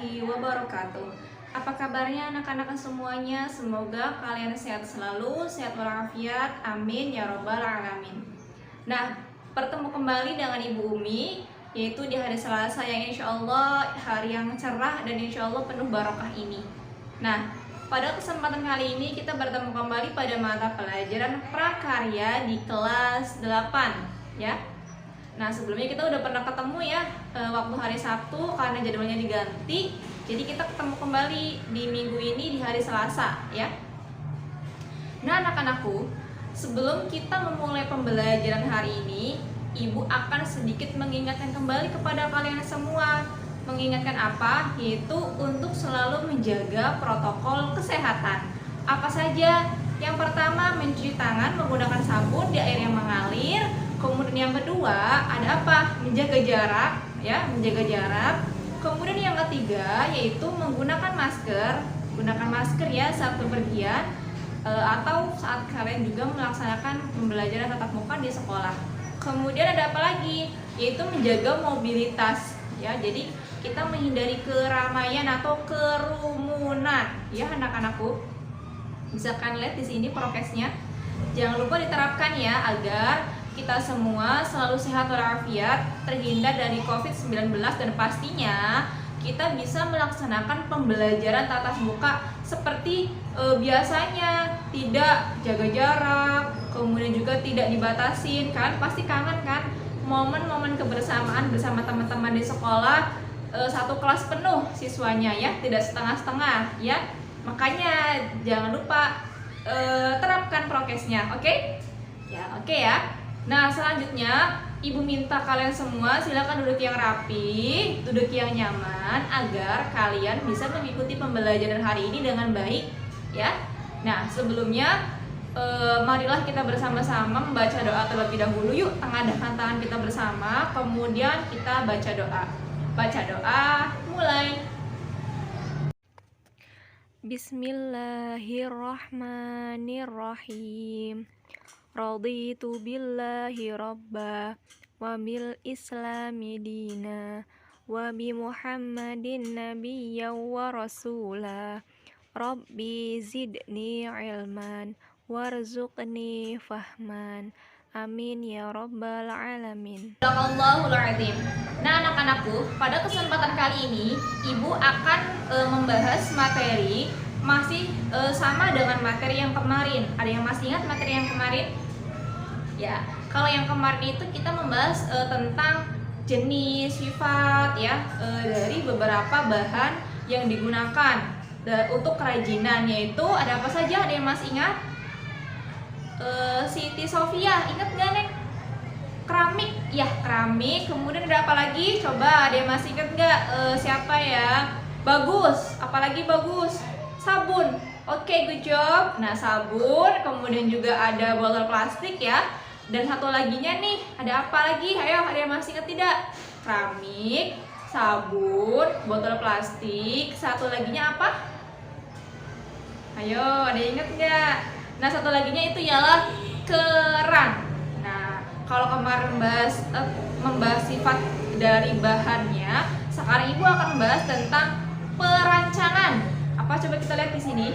warahmatullahi wabarakatuh. Apa kabarnya anak-anak semuanya? Semoga kalian sehat selalu, sehat walafiat, amin ya robbal alamin. Nah, bertemu kembali dengan Ibu Umi, yaitu di hari Selasa yang insya Allah hari yang cerah dan insya Allah penuh barokah ini. Nah, pada kesempatan kali ini kita bertemu kembali pada mata pelajaran prakarya di kelas 8 ya. Nah, sebelumnya kita udah pernah ketemu ya waktu hari Sabtu karena jadwalnya diganti. Jadi kita ketemu kembali di minggu ini di hari Selasa ya. Nah, anak-anakku, sebelum kita memulai pembelajaran hari ini, Ibu akan sedikit mengingatkan kembali kepada kalian semua. Mengingatkan apa? Yaitu untuk selalu menjaga protokol kesehatan. Apa saja? Yang pertama, mencuci tangan menggunakan sabun di air yang mengalir. Kemudian yang kedua, ada apa? Menjaga jarak, ya, menjaga jarak. Kemudian yang ketiga, yaitu menggunakan masker. Gunakan masker ya saat bepergian atau saat kalian juga melaksanakan pembelajaran tatap muka di sekolah. Kemudian ada apa lagi? Yaitu menjaga mobilitas, ya. Jadi kita menghindari keramaian atau kerumunan, ya anak-anakku. Bisa kan lihat di sini prokesnya. Jangan lupa diterapkan ya agar kita semua selalu sehat walafiat, terhindar dari COVID-19 dan pastinya kita bisa melaksanakan pembelajaran tatap muka seperti biasanya, tidak jaga jarak, kemudian juga tidak dibatasin kan, pasti kangen kan momen-momen kebersamaan bersama teman-teman di sekolah, satu kelas penuh siswanya ya, tidak setengah-setengah ya. Makanya jangan lupa terapkan prokesnya, oke? Ya, oke ya. Nah, selanjutnya Ibu minta kalian semua silakan duduk yang rapi, duduk yang nyaman agar kalian bisa mengikuti pembelajaran hari ini dengan baik ya. Nah, sebelumnya marilah kita bersama-sama membaca doa terlebih dahulu. Yuk, tengadahkan tangan kita bersama, kemudian kita baca doa. Baca doa, mulai. Bismillahirrahmanirrahim. Raditu billahi rabba wa bil islami dina wa bi muhammadin nabiyya wa rasula. Rabbi zidni ilman warzuqni fahman. Amin ya rabbal alamin. Allahul azim. Nah, anak-anakku, pada kesempatan kali ini Ibu akan membahas materi masih sama dengan materi yang kemarin. Ada yang masih ingat materi yang kemarin? Ya, kalau yang kemarin itu kita membahas tentang jenis, sifat ya dari beberapa bahan yang digunakan untuk kerajinan, yaitu ada apa saja? Ada yang masih ingat? Siti Sofia, ingat gak Neng? Keramik, ya keramik. Kemudian ada apa lagi? Coba ada yang masih ingat gak? Siapa ya? Bagus, apalagi bagus? Sabun. Oke, good job. Nah, sabun, kemudian juga ada botol plastik ya. Dan satu laginya nih, ada apa lagi? Ayo, ada yang masih ingat tidak? Keramik, sabun, botol plastik. Satu laginya apa? Ayo, ada yang ingat nggak? Nah, satu laginya itu ialah kerang. Nah, kalau kemarin membahas sifat dari bahannya, sekarang Ibu akan membahas tentang perancangan. Apa coba kita lihat di sini?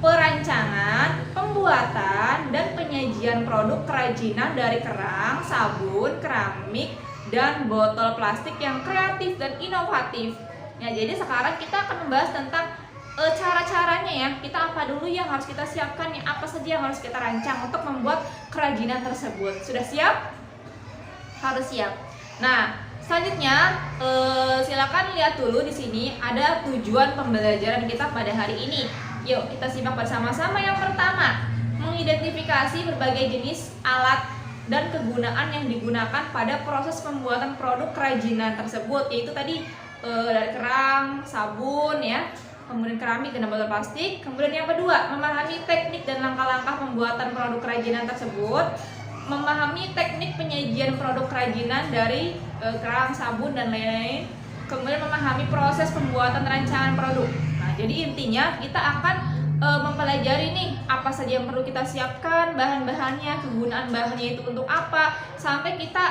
Perancangan, pembuatan, dan penyajian produk kerajinan dari kerang, sabun, keramik, dan botol plastik yang kreatif dan inovatif. Ya, jadi sekarang kita akan membahas tentang cara-caranya ya. Kita apa dulu yang harus kita siapkan, ya apa saja yang harus kita rancang untuk membuat kerajinan tersebut. Sudah siap? Harus siap. Nah, selanjutnya silakan lihat dulu di sini ada tujuan pembelajaran kita pada hari ini. Yuk kita simak bersama-sama. Yang pertama, mengidentifikasi berbagai jenis alat dan kegunaan yang digunakan pada proses pembuatan produk kerajinan tersebut, yaitu tadi dari kerang, sabun ya, kemudian keramik dan botol plastik. Kemudian yang kedua, memahami teknik dan langkah-langkah pembuatan produk kerajinan tersebut, memahami teknik penyajian produk kerajinan dari kerang, sabun, dan lain-lain. Kemudian memahami proses pembuatan rancangan produk. Nah, jadi intinya kita akan mempelajari nih apa saja yang perlu kita siapkan, bahan-bahannya, kegunaan bahannya itu untuk apa, sampai kita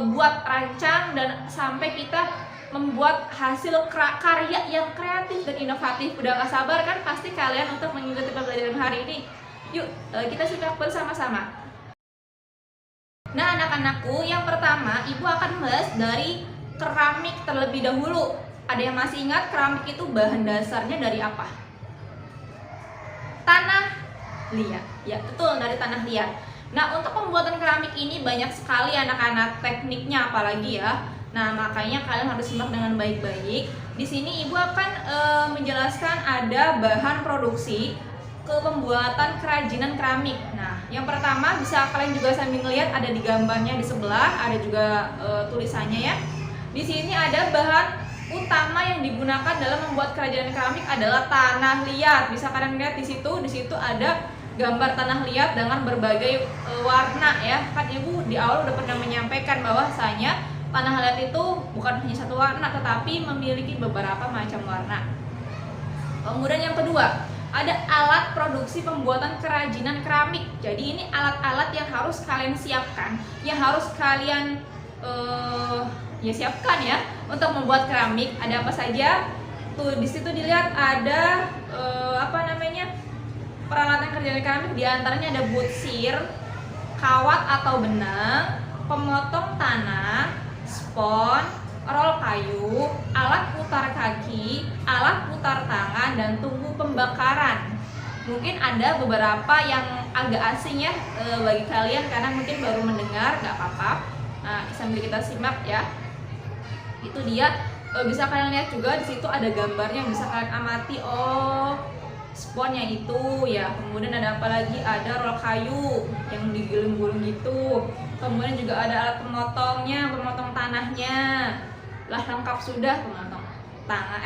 buat rancang dan sampai kita membuat hasil karya yang kreatif dan inovatif. Udah gak sabar kan pasti kalian untuk mengikuti pembelajaran hari ini. Yuk, kita simak bersama-sama. Nah, anak-anakku, yang pertama Ibu akan membahas dari keramik terlebih dahulu. Ada yang masih ingat keramik itu bahan dasarnya dari apa? Tanah liat. Ya, betul, dari tanah liat. Nah, untuk pembuatan keramik ini banyak sekali anak-anak tekniknya apalagi ya. Nah, makanya kalian harus simak dengan baik-baik. Di sini Ibu akan menjelaskan ada bahan produksi ke pembuatan kerajinan keramik. Nah, yang pertama bisa kalian juga sambil ngeliat ada di gambarnya di sebelah, ada juga tulisannya ya. Di sini ada bahan utama yang digunakan dalam membuat kerajinan keramik adalah tanah liat. Bisa kalian lihat di situ ada gambar tanah liat dengan berbagai warna ya. Kan Ibu di awal udah pernah menyampaikan bahwasanya tanah liat itu bukan hanya satu warna tetapi memiliki beberapa macam warna. Kemudian yang kedua, ada alat produksi pembuatan kerajinan keramik. Jadi ini alat-alat yang harus kalian siapkan, yang harus kalian siapkan ya untuk membuat keramik. Ada apa saja? Tuh di situ dilihat ada peralatan kerjaan keramik, diantaranya ada butsir, kawat atau benang, pemotong tanah, spon, rol kayu, alat putar kaki, alat putar tangan, dan tungku pembakaran. Mungkin ada beberapa yang agak asing ya bagi kalian karena mungkin baru mendengar, nggak apa-apa. Nah, sambil kita simak ya. Itu dia, bisa kalian lihat juga di situ ada gambarnya, bisa kalian amati. Oh, sponnya itu ya. Kemudian ada apa lagi? Ada rol kayu yang digulung-gulung gitu. Kemudian juga ada alat pemotongnya, pemotong tanahnya. Lah, lengkap sudah pemotong tangan,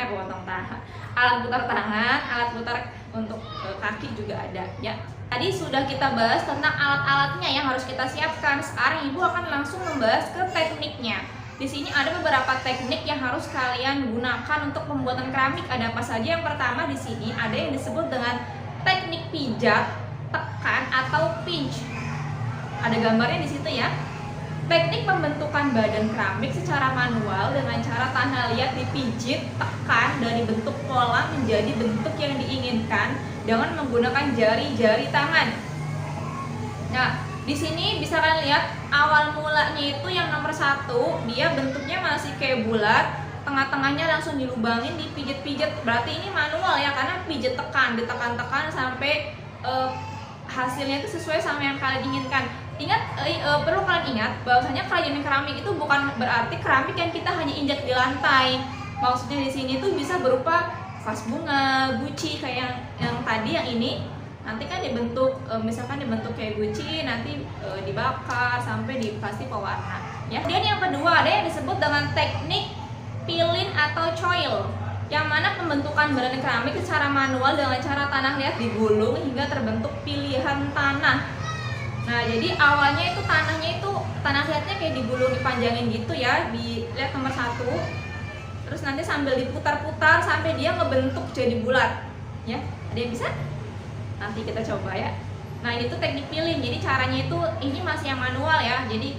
alat putar tangan, alat putar untuk kaki juga ada ya. Tadi sudah kita bahas tentang alat-alatnya yang harus kita siapkan. Sekarang Ibu akan langsung membahas ke tekniknya. Di sini ada beberapa teknik yang harus kalian gunakan untuk pembuatan keramik. Ada apa saja? Yang pertama di sini ada yang disebut dengan teknik pijat, tekan atau pinch. Ada gambarnya di situ ya. Teknik pembentukan badan keramik secara manual dengan cara tanah liat dipijit, tekan dari bentuk pola menjadi bentuk yang diinginkan dengan menggunakan jari-jari tangan. Nah, di sini bisa kalian lihat awal mulanya itu yang nomor 1, dia bentuknya masih kayak bulat, tengah-tengahnya langsung dilubangin, dipijit-pijit. Berarti ini manual ya, karena pijit tekan, ditekan-tekan sampai hasilnya itu sesuai sama yang kalian inginkan. Ingat, perlu kalian ingat bahwasanya kerajinan keramik itu bukan berarti keramik yang kita hanya injak di lantai. Maksudnya di sini tuh bisa berupa vas bunga, guci kayak yang tadi, yang ini. Nanti kan dibentuk, misalkan dibentuk kayak guci, nanti dibakar sampai dikasih pewarna ya. Kemudian yang kedua ada yang disebut dengan teknik pilin atau coil, yang mana pembentukan badan keramik secara manual dengan cara tanah liat digulung hingga terbentuk pilihan tanah. Nah, jadi awalnya itu tanah liatnya kayak digulung, dipanjangin gitu ya, dilihat nomor 1. Terus nanti sambil diputar-putar sampai dia ngebentuk jadi bulat ya. Ada yang bisa? Nanti kita coba ya. Nah, ini tuh teknik pilin. Jadi caranya itu ini masih yang manual ya. Jadi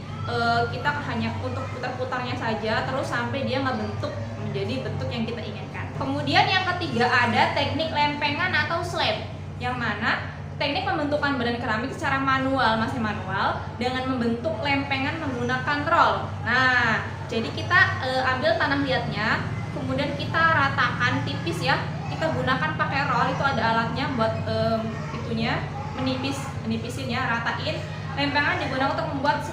kita hanya untuk putar-putarnya saja terus sampai dia ngebentuk menjadi bentuk yang kita inginkan. Kemudian yang ketiga ada teknik lempengan atau slab, yang mana teknik pembentukan badan keramik secara manual, masih manual, dengan membentuk lempengan menggunakan roll. Nah, jadi kita ambil tanah liatnya, kemudian kita ratakan tipis ya. Kita gunakan pakai roll, itu ada alatnya buat menipisin ya, ratain. Lempengan digunakan untuk membuat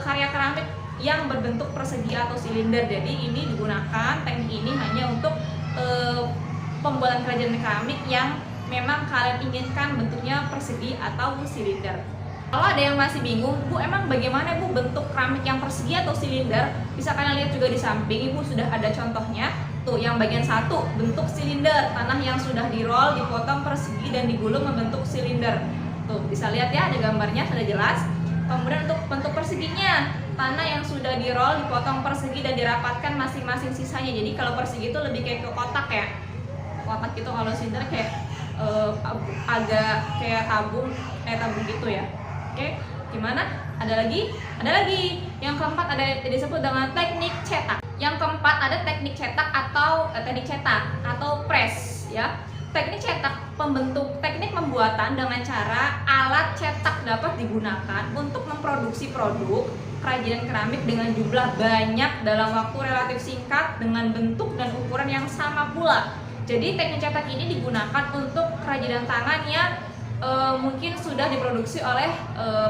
karya keramik yang berbentuk persegi atau silinder. Jadi ini digunakan, teknik ini hanya untuk pembuatan kerajinan keramik yang memang kalian inginkan bentuknya persegi atau silinder. Kalau ada yang masih bingung, Bu, emang bagaimana Bu bentuk keramik yang persegi atau silinder? Bisa kalian lihat juga di samping, Ibu sudah ada contohnya. Tuh, yang bagian 1 bentuk silinder, tanah yang sudah di-roll, dipotong persegi dan digulung membentuk silinder. Tuh, bisa lihat ya, ada gambarnya, sudah jelas. Kemudian untuk bentuk perseginya, tanah yang sudah di-roll, dipotong persegi dan dirapatkan masing-masing sisanya. Jadi kalau persegi itu lebih kayak ke kotak ya. Kotak gitu, kalau silinder kayak agak kayak tabung gitu ya. Oke, gimana? Ada lagi? Ada lagi. Yang keempat ada yang disebut dengan teknik cetak, Yang keempat ada teknik cetak atau press ya. Teknik cetak teknik pembuatan dengan cara alat cetak dapat digunakan untuk memproduksi produk kerajinan keramik dengan jumlah banyak dalam waktu relatif singkat dengan bentuk dan ukuran yang sama pula. Jadi teknik cetak ini digunakan untuk kerajinan tangan yang mungkin sudah diproduksi oleh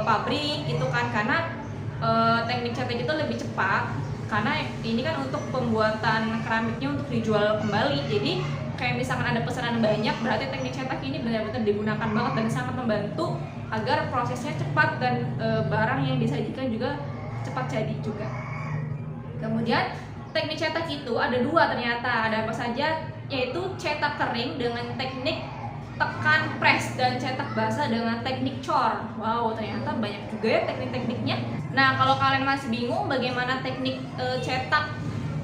pabrik gitu kan, karena teknik cetak itu lebih cepat karena ini kan untuk pembuatan keramiknya untuk dijual kembali. Jadi kayak misalkan ada pesanan banyak, berarti teknik cetak ini benar-benar digunakan banget dan sangat membantu agar prosesnya cepat dan barang yang disajikan juga cepat jadi juga. Kemudian teknik cetak itu ada dua ternyata, ada apa saja, yaitu cetak kering dengan teknik tekan press dan cetak basah dengan teknik cor. Wow, ternyata banyak juga ya teknik-tekniknya. Nah, kalau kalian masih bingung bagaimana teknik cetak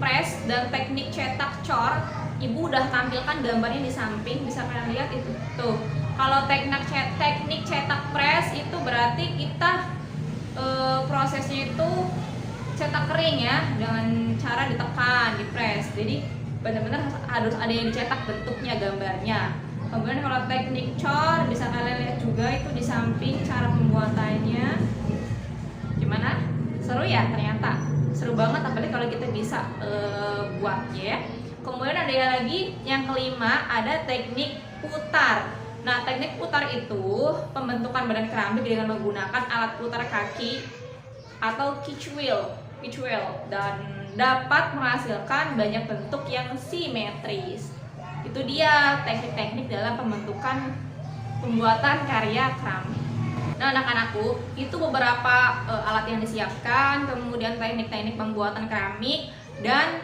press dan teknik cetak cor, Ibu udah tampilkan gambarnya di samping, bisa kalian lihat itu. Tuh, kalau teknik cetak press itu berarti kita prosesnya itu cetak kering ya, dengan cara ditekan, dipres. Jadi benar-benar harus ada yang dicetak bentuknya, gambarnya. Kemudian kalau teknik cor bisa kalian lihat juga itu di samping cara pembuatannya. Gimana? Seru ya ternyata. Seru banget apalagi kalau kita bisa buatnya ya. Kemudian ada lagi yang kelima, ada teknik putar. Nah, teknik putar itu pembentukan badan keramik dengan menggunakan alat putar kaki atau kitch wheel dan dapat menghasilkan banyak bentuk yang simetris. Itu dia teknik-teknik dalam pembuatan karya keramik. Nah, anak-anakku, itu beberapa alat yang disiapkan, kemudian teknik-teknik pembuatan keramik dan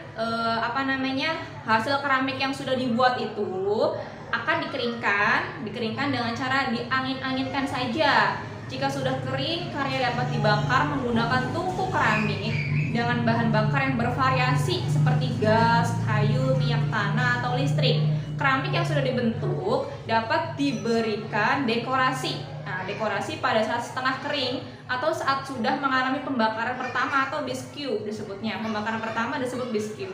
hasil keramik yang sudah dibuat itu akan dikeringkan dengan cara diangin-anginkan saja. Jika sudah kering, karya dapat dibakar menggunakan tungku keramik dengan bahan bakar yang bervariasi seperti gas, kayu, minyak tanah, atau listrik. Keramik yang sudah dibentuk dapat diberikan dekorasi. Nah, dekorasi pada saat setengah kering atau saat sudah mengalami pembakaran pertama atau bisque disebutnya. Pembakaran pertama disebut bisque.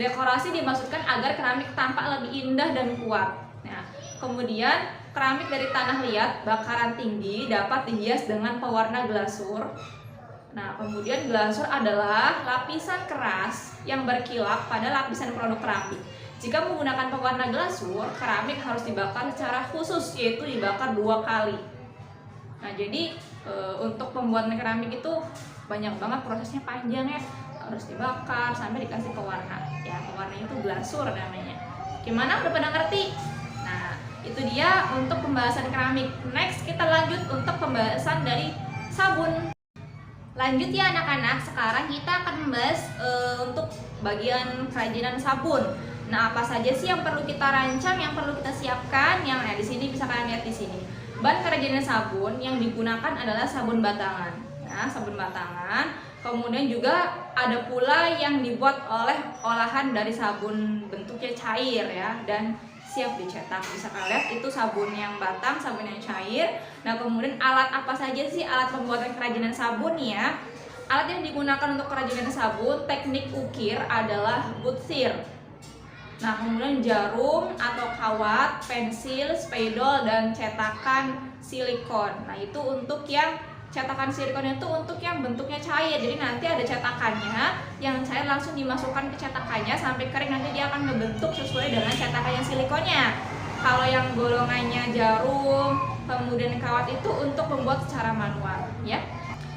Dekorasi dimaksudkan agar keramik tampak lebih indah dan kuat. Nah, kemudian keramik dari tanah liat bakaran tinggi dapat dihias dengan pewarna glasur. Nah, kemudian glasur adalah lapisan keras yang berkilap pada lapisan produk keramik. Jika menggunakan pewarna glasur, keramik harus dibakar secara khusus, yaitu dibakar 2 kali. Nah, jadi untuk pembuatan keramik itu banyak banget prosesnya, panjang ya. Harus dibakar sampai dikasih pewarna. Ya, pewarnanya itu glasur namanya. Gimana? Udah pada ngerti? Nah, itu dia untuk pembahasan keramik. Next, kita lanjut untuk pembahasan dari sabun. Lanjut ya anak-anak, sekarang kita akan membahas untuk bagian kerajinan sabun. Nah, apa saja sih yang perlu kita rancang, yang perlu kita siapkan? Yang di sini bisa kalian lihat di sini. Bahan kerajinan sabun yang digunakan adalah sabun batangan. Nah, sabun batangan. Kemudian juga ada pula yang dibuat oleh olahan dari sabun bentuknya cair ya, dan siap dicetak. Bisa kalian lihat itu sabun yang batang, sabun yang cair. Nah, kemudian alat apa saja sih alat pembuatan kerajinan sabun ya? Alat yang digunakan untuk kerajinan sabun teknik ukir adalah butsir. Nah, kemudian jarum atau kawat, pensil, spidol, dan cetakan silikon. Nah, itu untuk yang cetakan silikon itu untuk yang bentuknya cair. Jadi nanti ada cetakannya, yang cair langsung dimasukkan ke cetakannya sampai kering, nanti dia akan membentuk sesuai dengan cetakan yang silikonnya. Kalau yang golongannya jarum, kemudian kawat itu untuk membuat secara manual ya.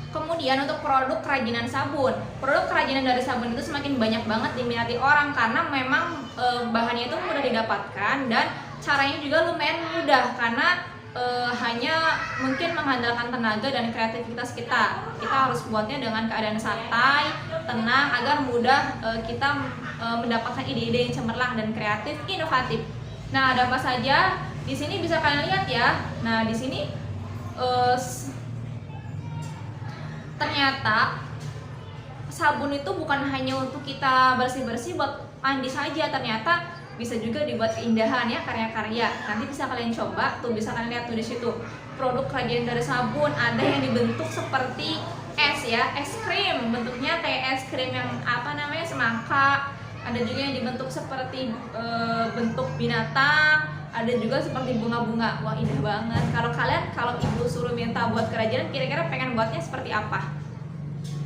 Kemudian untuk produk kerajinan sabun, produk kerajinan dari sabun itu semakin banyak banget diminati orang karena memang bahannya itu mudah didapatkan dan caranya juga lumayan mudah karena hanya mungkin mengandalkan tenaga dan kreativitas kita. Kita harus buatnya dengan keadaan santai, tenang agar mudah kita mendapatkan ide-ide yang cemerlang dan kreatif, inovatif. Nah, ada apa saja? Di sini bisa kalian lihat ya. Nah, di sini ternyata sabun itu bukan hanya untuk kita bersih-bersih buat mandi saja, ternyata bisa juga dibuat keindahan ya, karya-karya. Nanti bisa kalian coba, tuh bisa kalian lihat tuh di situ. Produk kerajinan dari sabun ada yang dibentuk seperti es ya, es krim, bentuknya kayak es krim yang apa namanya, semangka. Ada juga yang dibentuk seperti bentuk binatang, ada juga seperti bunga-bunga. Wah, indah banget. Kalau ibu suruh minta buat kerajinan, kira-kira pengen buatnya seperti apa?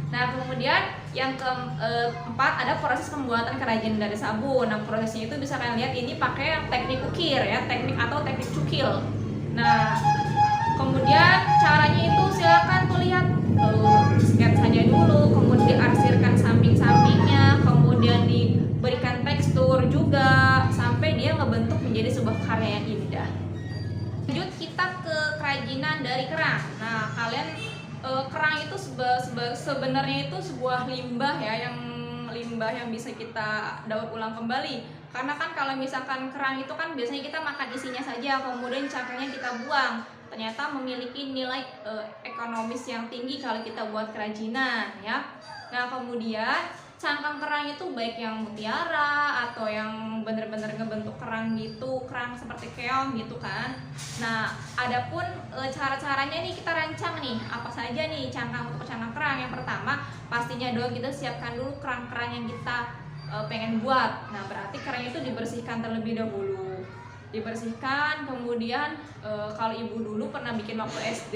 Nah, kemudian yang keempat ada proses pembuatan kerajinan dari sabun. Nah, prosesnya itu bisa kalian lihat ini pakai teknik ukir ya, teknik atau teknik cukil. Nah, kemudian caranya itu silakan tuh lihat, sketsa saja dulu, kemudian diarsirkan samping-sampingnya, kemudian diberikan tekstur juga sampai dia ngebentuk menjadi sebuah karya yang indah. Lanjut kita ke kerajinan dari kerang. Nah, kalian kerang itu sebenarnya itu sebuah limbah ya, limbah yang bisa kita daur ulang kembali. Karena kan kalau misalkan kerang itu kan biasanya kita makan isinya saja, kemudian cangkangnya kita buang. Ternyata memiliki nilai ekonomis yang tinggi kalau kita buat kerajinan ya. Nah, kemudian cangkang kerang itu baik yang mutiara atau yang bener-bener ngebentuk kerang gitu, kerang seperti keong gitu kan. Nah, adapun cara-caranya nih kita rancang nih, apa saja nih untuk cangkang kerang. Yang pertama, pastinya dong kita siapkan dulu kerang-kerang yang kita pengen buat. Nah, berarti kerangnya itu dibersihkan terlebih dahulu. Dibersihkan, kemudian kalau ibu dulu pernah bikin waktu SD,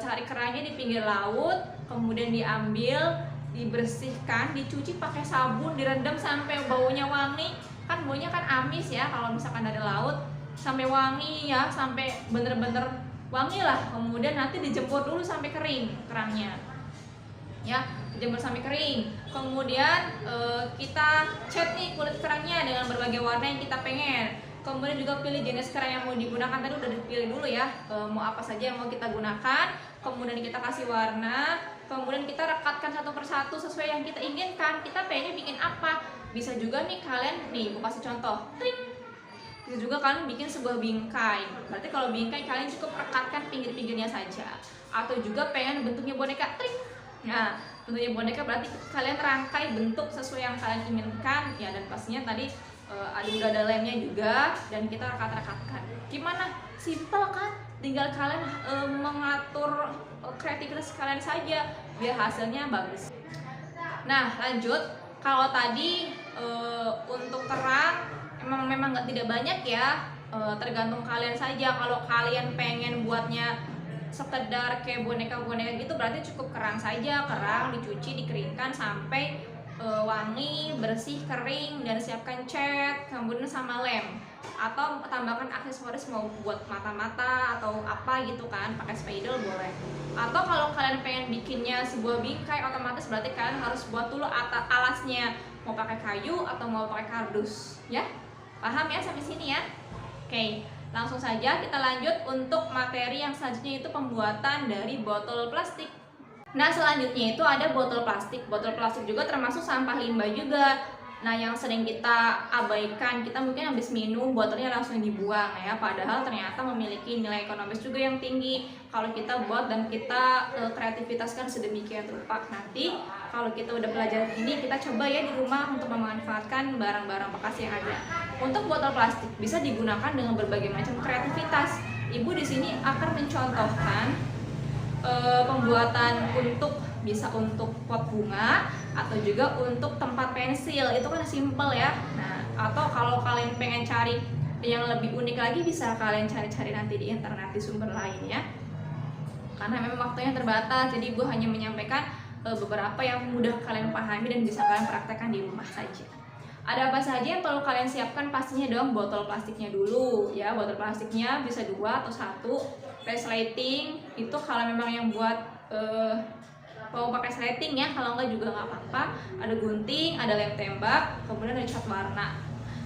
cari kerangnya di pinggir laut, kemudian diambil, dibersihkan, dicuci pakai sabun, direndam sampai baunya wangi. Kan baunya kan amis ya kalau misalkan dari laut, sampai wangi ya, sampai bener-bener wangi lah. Kemudian nanti dijemur dulu sampai kering kerangnya ya, dijemur sampai kering. Kemudian kita cat nih kulit kerangnya dengan berbagai warna yang kita pengen. Kemudian juga pilih jenis kerang yang mau digunakan, tadi udah dipilih dulu ya, mau apa saja yang mau kita gunakan. Kemudian kita kasih warna, kemudian kita rekatkan satu persatu sesuai yang kita inginkan. Kita pengennya bikin apa? Bisa juga nih kalian, nih aku kasih contoh, tring. Bisa juga kalian bikin sebuah bingkai. Berarti kalau bingkai kalian cukup rekatkan pinggir-pinggirnya saja. Atau juga pengen bentuknya boneka, tring. Nah, bentuknya boneka berarti kalian rangkai bentuk sesuai yang kalian inginkan ya, dan pastinya tadi udah ada lemnya juga, dan kita rekat-rekatkan. Gimana? Simpel kan? Tinggal kalian mengatur kreativitas kalian saja biar hasilnya bagus. Nah, lanjut. Kalau tadi untuk kerang memang tidak banyak ya, tergantung kalian saja. Kalau kalian pengen buatnya sekedar kayak boneka-boneka gitu, berarti cukup kerang saja. Kerang dicuci, dikeringkan sampai wangi, bersih, kering, dan siapkan cat, kemudian sama lem. Atau tambahkan aksesoris, mau buat mata-mata atau apa gitu kan, pakai spidol boleh. Atau kalau kalian pengen bikinnya sebuah bingkai, otomatis berarti kalian harus buat dulu alasnya, mau pakai kayu atau mau pakai kardus ya. Paham ya sampai sini ya? Oke, langsung saja kita lanjut untuk materi yang selanjutnya, itu pembuatan dari botol plastik. Nah, selanjutnya itu ada botol plastik. Botol plastik juga termasuk sampah limbah juga. Nah, yang sering kita abaikan, kita mungkin habis minum botolnya langsung dibuang ya, padahal ternyata memiliki nilai ekonomis juga yang tinggi kalau kita buat dan kita kreativitaskan sedemikian rupa. Nanti kalau kita udah belajar ini, kita coba ya di rumah untuk memanfaatkan barang-barang bekas yang ada. Untuk botol plastik bisa digunakan dengan berbagai macam kreativitas. Ibu di sini akan mencontohkan pembuatan bisa untuk pot bunga atau juga untuk tempat pensil. Itu kan simple ya. Nah, atau kalau kalian pengen cari yang lebih unik lagi, bisa kalian cari-cari nanti di internet, di sumber lain ya. Karena memang waktunya terbatas, jadi Ibu hanya menyampaikan beberapa yang mudah kalian pahami dan bisa kalian praktekkan di rumah saja. Ada apa saja yang perlu kalian siapkan? Pastinya dong botol plastiknya dulu ya. Botol plastiknya bisa 2 atau 1. Resleting itu kalau memang yang buat mau pakai sleting ya, kalau enggak juga nggak apa-apa. Ada gunting, ada lem tembak, kemudian ada cat warna.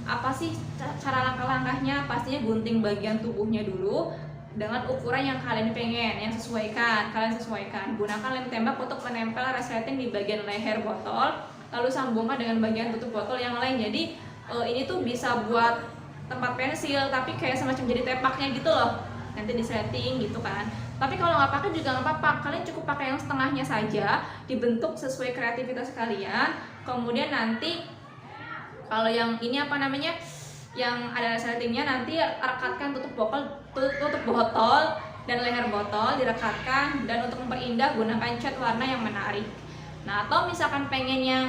Apa sih cara langkah-langkahnya? Pastinya gunting bagian tubuhnya dulu dengan ukuran yang kalian pengen, yang sesuaikan. Kalian sesuaikan. Gunakan lem tembak untuk menempel resleting di bagian leher botol, lalu sambungkan dengan bagian tutup botol yang lain. Jadi ini tuh bisa buat tempat pensil, tapi kayak semacam jadi tepaknya gitu loh. Nanti disetting gitu kan. Tapi kalau nggak pakai juga nggak apa-apa, kalian cukup pakai yang setengahnya saja, dibentuk sesuai kreativitas kalian. Kemudian nanti kalau yang ini apa namanya, yang ada settingnya, nanti rekatkan tutup botol dan leher botol direkatkan, dan untuk memperindah gunakan cat warna yang menarik. Nah, atau misalkan pengen yang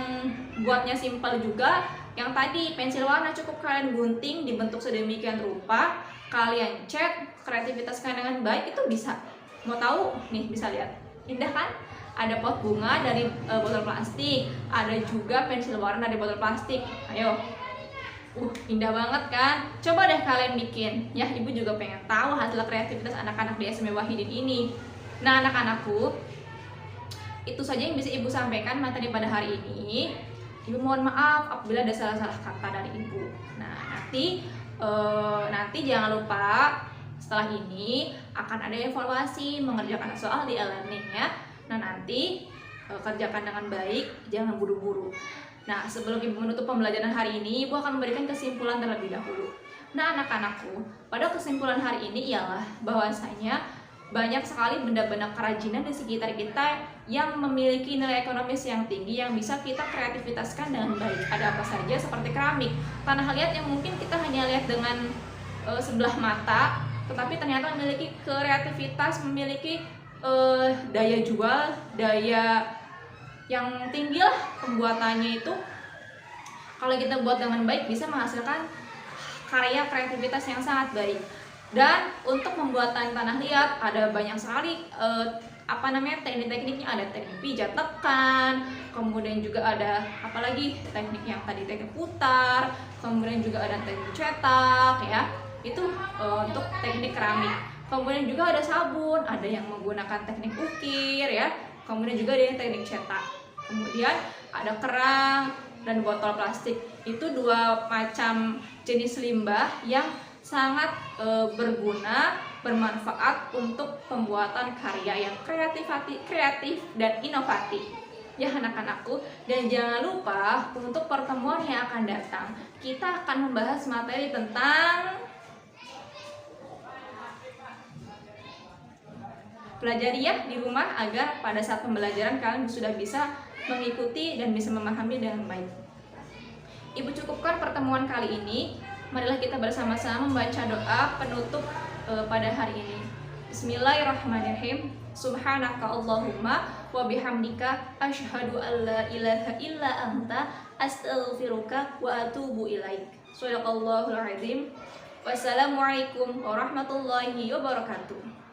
buatnya simpel juga, yang tadi pensil warna cukup kalian gunting dibentuk sedemikian rupa, kalian cat, kreativitaskan dengan baik, itu bisa. Mau tahu? Nih, bisa lihat. Indah kan? Ada pot bunga dari botol plastik, ada juga pensil warna dari botol plastik. Ayo. Indah banget kan? Coba deh kalian bikin. Ya, ibu juga pengen tahu hasil kreativitas anak-anak di SMA Wahidin ini. Nah, anak-anakku, itu saja yang bisa ibu sampaikan materi pada hari ini. Ibu mohon maaf apabila ada salah-salah kata dari ibu. Nah, nanti jangan lupa setelah ini akan ada evaluasi mengerjakan soal di e-learning ya. Nah, nanti kerjakan dengan baik, jangan buru-buru. Nah, sebelum ibu menutup pembelajaran hari ini, ibu akan memberikan kesimpulan terlebih dahulu. Nah, anak-anakku, pada kesimpulan hari ini ialah bahwasanya banyak sekali benda-benda kerajinan di sekitar kita yang memiliki nilai ekonomis yang tinggi yang bisa kita kreativitaskan dengan baik. Ada apa saja? Seperti keramik, tanah liat yang mungkin kita hanya lihat dengan sebelah mata, tetapi ternyata memiliki kreativitas, memiliki daya jual, daya yang tinggi lah pembuatannya itu. Kalau kita buat dengan baik bisa menghasilkan karya kreativitas yang sangat baik. Dan untuk pembuatan tanah liat ada banyak sekali teknik-tekniknya. Ada teknik pijat tekan, kemudian juga ada apalagi teknik yang tadi teknik putar, kemudian juga ada teknik cetak ya. Itu untuk teknik keramik. Kemudian juga ada sabun, ada yang menggunakan teknik ukir ya. Kemudian juga ada yang teknik cetak. Kemudian ada kerang dan botol plastik. Itu dua macam jenis limbah yang sangat berguna, bermanfaat untuk pembuatan karya yang kreatif dan inovatif. Ya anak-anakku, dan jangan lupa untuk pertemuan yang akan datang kita akan membahas materi tentang pelajari ya di rumah agar pada saat pembelajaran kalian sudah bisa mengikuti dan bisa memahami dengan baik. Ibu cukupkan pertemuan kali ini. Marilah kita bersama-sama membaca doa penutup pada hari ini. Bismillahirrahmanirrahim. Subhanaka Allahumma wa bihamdika asyhadu an la ilaha illa anta astaghfiruka wa atubu ilaik. Shadaqallahul azim. Wassalamualaikum warahmatullahi wabarakatuh.